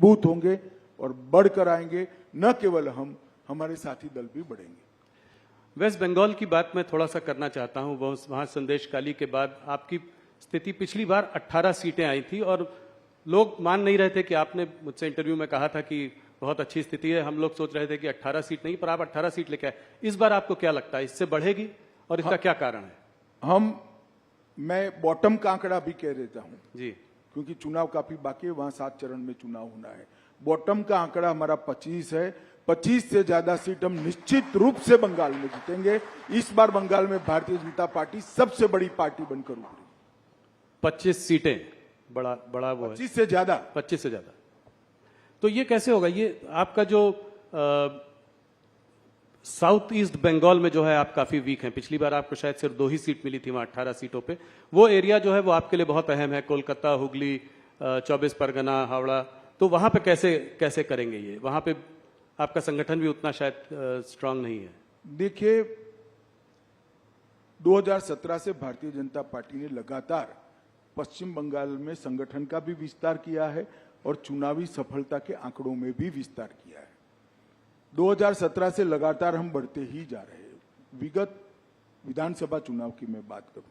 मजबूत होंगे और बढ़कर आएंगे। न केवल हम, हमारे साथी दल भी बढ़ेंगे। वेस्ट बंगाल की बात मैं थोड़ा सा करना चाहता हूं। वहां संदेशखाली के बाद आपकी स्थिति पिछली बार 18 सीटें आई थी और लोग मान नहीं रहे थे कि आपने मुझसे इंटरव्यू में कहा था कि बहुत अच्छी स्थिति है। हम लोग सोच रहे थे कि 18 सीट नहीं, पर आप 18 सीट लेके आए। इस बार आपको क्या लगता है, इससे बढ़ेगी और इसका क्या कारण है? मैं बॉटम का आंकड़ा भी कह देता हूं जी, क्योंकि चुनाव काफी बाकी है, वहां 7 चरण में चुनाव होना है। बॉटम का आंकड़ा हमारा 25 है। 25 से ज्यादा सीट हम निश्चित रूप से बंगाल में जीतेंगे। इस बार बंगाल में भारतीय जनता पार्टी सबसे बड़ी पार्टी बनकर उभरी। 25 सीटें, बड़ा वो है। 25 से ज्यादा। 25 से ज्यादा। तो ये कैसे होगा? ये आपका जो साउथ ईस्ट बंगाल में जो है आप काफी वीक हैं। पिछली बार आपको शायद सिर्फ 2 ही सीट मिली थी वहां 18 सीटों पे। वो एरिया जो है वो आपके लिए बहुत अहम है, कोलकाता, हुगली, 24 परगना, हावड़ा। तो वहां पे कैसे करेंगे ये? वहां पे आपका संगठन भी उतना शायद स्ट्रांग नहीं है। देखिए, 2017 से भारतीय जनता पार्टी ने लगातार पश्चिम बंगाल में संगठन का भी विस्तार किया है और चुनावी सफलता के आंकड़ों में भी विस्तार किया है। 2017 से लगातार हम बढ़ते ही जा रहे हैं। विगत विधानसभा चुनाव की मैं बात करूं,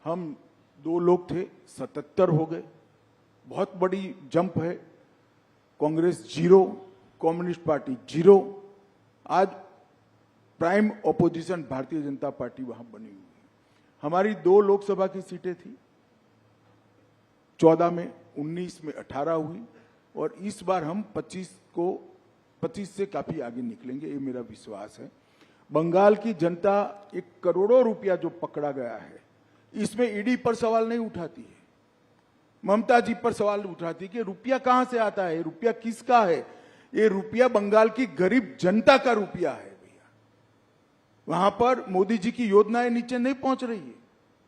हम 2 लोग थे, 77 हो गए। बहुत बड़ी जंप है। Congress 0, communist party 0। आज prime opposition Bharatiya Janata party वहां बनी हुई है। हमारी 2 लोकसभा की सीटें थी, 14 में, 19 में 18 हुई और इस बार हम 25 से काफी आगे निकलेंगे, ये मेरा विश्वास है। बंगाल की जनता एक करोड़ों रुपया जो पकड़ा गया है, इसमें ईडी पर सवाल नहीं उठाती है, ममता जी पर सवाल उठाती है कि रुपया कहां से आता है, रुपया किसका है। ये रुपया बंगाल की गरीब जनता का रुपया है भैया। वहां पर मोदी जी की योजनाएं नीचे नहीं पहुंच रही है।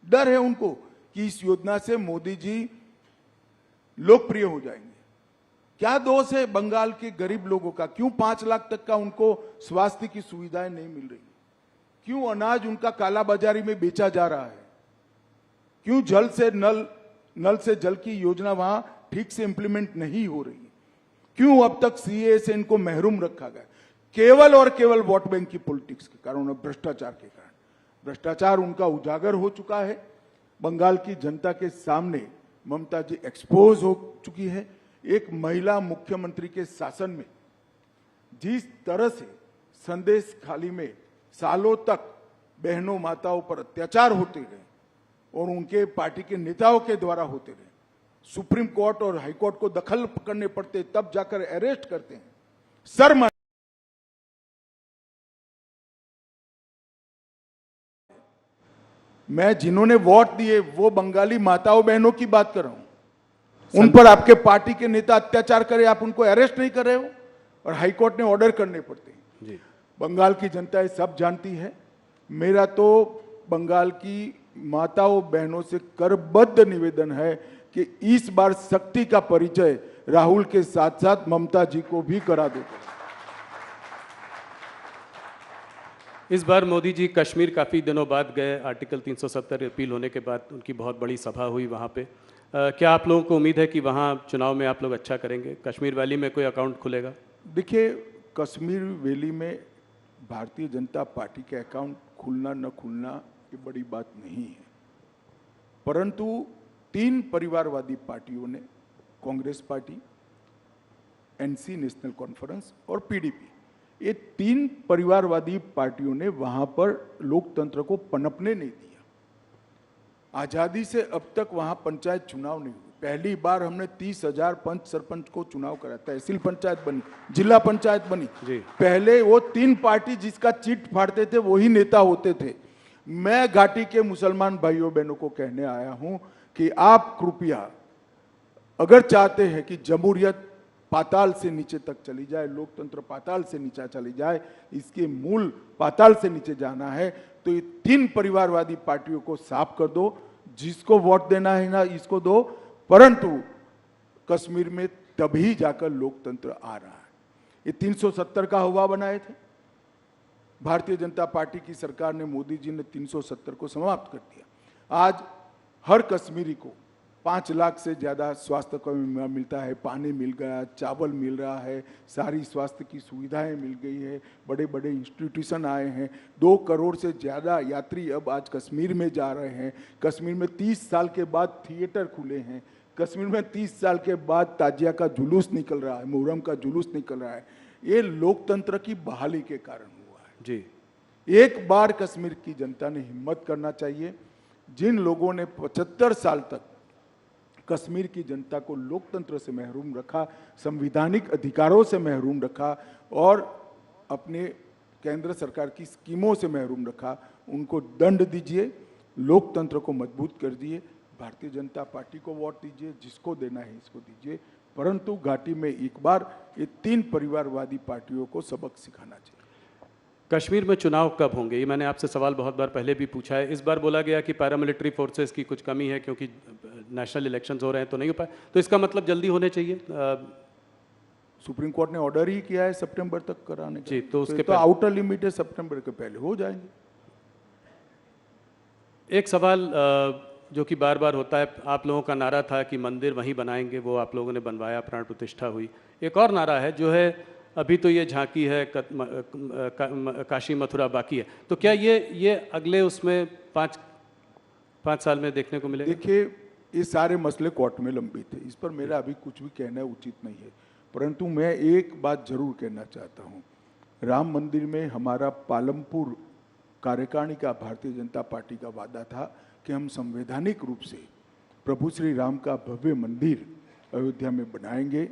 डर है उनको कि इस योजना से मोदी जी लोकप्रिय हो जाएंगे। क्या दोष है बंगाल के गरीब लोगों का? क्यों 5 लाख तक का उनको स्वास्थ्य की सुविधाएं नहीं मिल रही? क्यों अनाज उनका काला बाजारी में बेचा जा रहा है? क्यों नल से जल की योजना वहां ठीक से इंप्लीमेंट नहीं हो रही? क्यों अब तक सीए से इनको महरूम रखा गया? केवल और केवल वोट बैंक की पॉलिटिक्स के कारण, भ्रष्टाचार के कारण। भ्रष्टाचार उनका उजागर हो चुका है। बंगाल की जनता के सामने ममता जी एक्सपोज हो चुकी है। एक महिला मुख्यमंत्री के शासन में जिस तरह से संदेशखाली में सालों तक बहनों माताओं पर अत्याचार होते रहे और उनके पार्टी के नेताओं के द्वारा होते रहे, सुप्रीम कोर्ट और हाई कोर्ट को दखल करने पड़ते, तब जाकर अरेस्ट करते हैं। शर्म। मैं जिन्होंने वोट दिए वो बंगाली माताओं बहनों की बात कर रहा हूं। उन पर आपके पार्टी के नेता अत्याचार करे, आप उनको अरेस्ट नहीं कर रहे हो और हाईकोर्ट ने ऑर्डर करने पड़ते हैं। जी। बंगाल की जनता ये सब जानती है। मेरा तो बंगाल की माताओं बहनों से करबद्ध निवेदन है कि इस बार शक्ति का परिचय राहुल के साथ साथ ममता जी को भी करा दो। इस बार मोदी जी कश्मीर काफी दिनों बाद गए। आर्टिकल 370 अपील होने के बाद उनकी बहुत बड़ी सभा हुई वहां पे। क्या आप लोगों को उम्मीद है कि वहां चुनाव में आप लोग अच्छा करेंगे? कश्मीर वैली में कोई अकाउंट खुलेगा? देखिए, कश्मीर वैली में भारतीय जनता पार्टी के अकाउंट खुलना न खुलना ये बड़ी बात नहीं है, परंतु 3 परिवारवादी पार्टियों ने, Congress party, NC national conference और पीडीपी, ये 3 परिवारवादी पार्टियों ने वहां पर लोकतंत्र को पनपने नहीं दिया। आजादी से अब तक वहां पंचायत चुनाव नहीं हुए। पहली बार हमने 30,000 पंच सरपंच को चुनाव कराया। तहसील पंचायत बनी, जिला पंचायत बनी। पहले वो 3 पार्टी जिसका चिट फाड़ते थे वही नेता होते थे। मैं घाटी के मुसलमान भाइयों बहनों को कहने आया हूं कि आप कृपया अगर चाहते हैं कि जमहूरियत पाताल से नीचे तक चली जाए, लोकतंत्र पाताल से नीचे चली जाए, इसके मूल पाताल से नीचे जाना है, तो ये 3 परिवारवादी पार्टियों को साफ कर दो। जिसको वोट देना है ना इसको दो, परंतु कश्मीर में तभी जाकर लोकतंत्र आ रहा है। ये 370 का हवा बनाए थे भारतीय जनता पार्टी की सरकार ने, मोदी जी ने 370 को समाप्त कर दिया। आज हर कश्मीरी को 5 लाख से ज़्यादा स्वास्थ्य को मिलता है, पानी मिल गया, चावल मिल रहा है, सारी स्वास्थ्य की सुविधाएं मिल गई है, बड़े बड़े इंस्टीट्यूशन आए हैं, 2 करोड़ से ज़्यादा यात्री अब आज कश्मीर में जा रहे हैं। कश्मीर में 30 साल के बाद थिएटर खुले हैं। कश्मीर में 30 साल के बाद ताजिया का जुलूस निकल रहा है, मुहर्रम का जुलूस निकल रहा है। ये लोकतंत्र की बहाली के कारण हुआ है। जी, एक बार कश्मीर की जनता ने हिम्मत करना चाहिए। जिन लोगों ने 75 साल तक कश्मीर की जनता को लोकतंत्र से महरूम रखा, संवैधानिक अधिकारों से महरूम रखा और अपने केंद्र सरकार की स्कीमों से महरूम रखा, उनको दंड दीजिए, लोकतंत्र को मजबूत कर दिए। भारतीय जनता पार्टी को वोट दीजिए, जिसको देना है इसको दीजिए, परंतु घाटी में एक बार ये 3 परिवारवादी पार्टियों को सबक सिखाना चाहिए। कश्मीर में चुनाव कब होंगे, ये मैंने आपसे सवाल बहुत बार पहले भी पूछा है। इस बार बोला गया कि पैरामिलिट्री फोर्सेस की कुछ कमी है क्योंकि नेशनल इलेक्शंस हो रहे हैं तो नहीं हो पाए, तो इसका मतलब जल्दी होने चाहिए। सुप्रीम कोर्ट ने ऑर्डर ही किया है सितंबर तक कराने का। जी, तो उसके तो आउटर लिमिट है, सितंबर के पहले हो जाएंगे। एक सवाल जो कि बार बार होता है, आप लोगों का नारा था कि मंदिर वहीं बनाएंगे, वो आप लोगों ने बनवाया, प्राण प्रतिष्ठा हुई। एक और नारा है जो है अभी तो ये झांकी है, काशी मथुरा बाकी है, तो क्या ये अगले उसमें 5 साल में देखने को मिलेगा? देखिए, ये सारे मसले कोर्ट में लंबित है, इस पर मेरा अभी कुछ भी कहना उचित नहीं है, परंतु मैं एक बात जरूर कहना चाहता हूँ। राम मंदिर में हमारा पालमपुर कार्यकारिणी का भारतीय जनता पार्टी का वादा था कि हम संवैधानिक रूप से प्रभु श्री राम का भव्य मंदिर अयोध्या में बनाएंगे।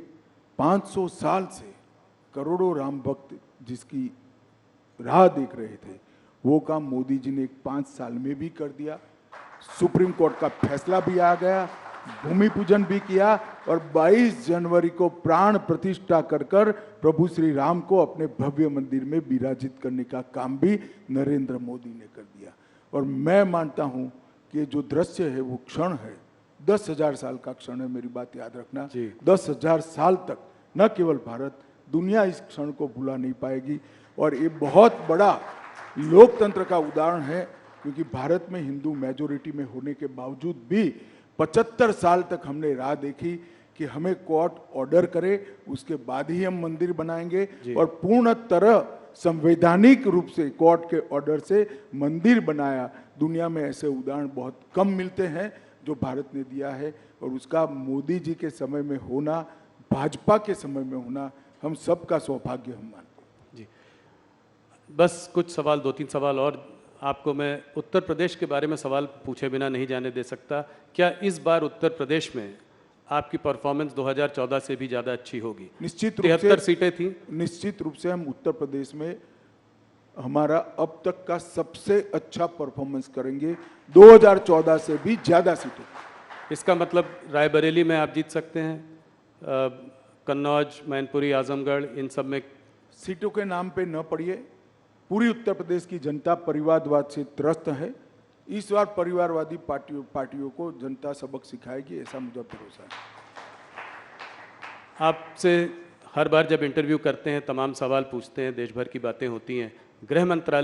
500 साल से करोड़ों राम भक्त जिसकी राह देख रहे थे, वो काम मोदी जी ने 5 साल में भी कर दिया। सुप्रीम कोर्ट का फैसला भी आ गया, भूमि पूजन भी किया और 22 जनवरी को प्राण प्रतिष्ठा कर प्रभु श्री राम को अपने भव्य मंदिर में विराजित करने का काम भी नरेंद्र मोदी ने कर दिया। और मैं मानता हूं कि जो दृश्य है वो क्षण है, 10,000 साल का क्षण है, मेरी बात याद रखना। 10,000 साल तक न केवल भारत, दुनिया इस क्षण को भुला नहीं पाएगी। और ये बहुत बड़ा लोकतंत्र का उदाहरण है, क्योंकि भारत में हिंदू मेजोरिटी में होने के बावजूद भी 75 साल तक हमने राह देखी कि हमें कोर्ट ऑर्डर करे, उसके बाद ही हम मंदिर बनाएंगे। और पूर्ण तरह संवैधानिक रूप से कोर्ट के ऑर्डर से मंदिर बनाया। दुनिया में ऐसे उदाहरण बहुत कम मिलते हैं जो भारत ने दिया है, और उसका मोदी जी के समय में होना, भाजपा के समय में होना, हम सबका सौभाग्य हम मानते हैं। जी, बस कुछ सवाल, 2-3 सवाल और आपको मैं उत्तर प्रदेश के बारे में सवाल पूछे बिना नहीं जाने दे सकता। क्या इस बार उत्तर प्रदेश में आपकी परफॉर्मेंस 2014 से भी ज़्यादा अच्छी होगी? निश्चित रूप से 73 सीटें थी। निश्चित रूप से हम उत्तर प्रदेश में हमारा अब तक का सबसे अच्छा परफॉर्मेंस करेंगे, 2014 से भी ज़्यादा सीटें। इसका मतलब रायबरेली में आप जीत सकते हैं, कन्नौज, मैनपुरी, आजमगढ़, इन सब में? सीटों के नाम पे न पड़िए। पूरी उत्तर प्रदेश की जनता परिवारवाद से त्रस्त है। इस बार परिवारवादी पार्टियों को जनता सबक सिखाएगी, ऐसा मुझे भरोसा है। आपसे हर बार जब इंटरव्यू करते हैं तमाम सवाल पूछते हैं, देश भर की बातें होती हैं। गृह मंत्रालय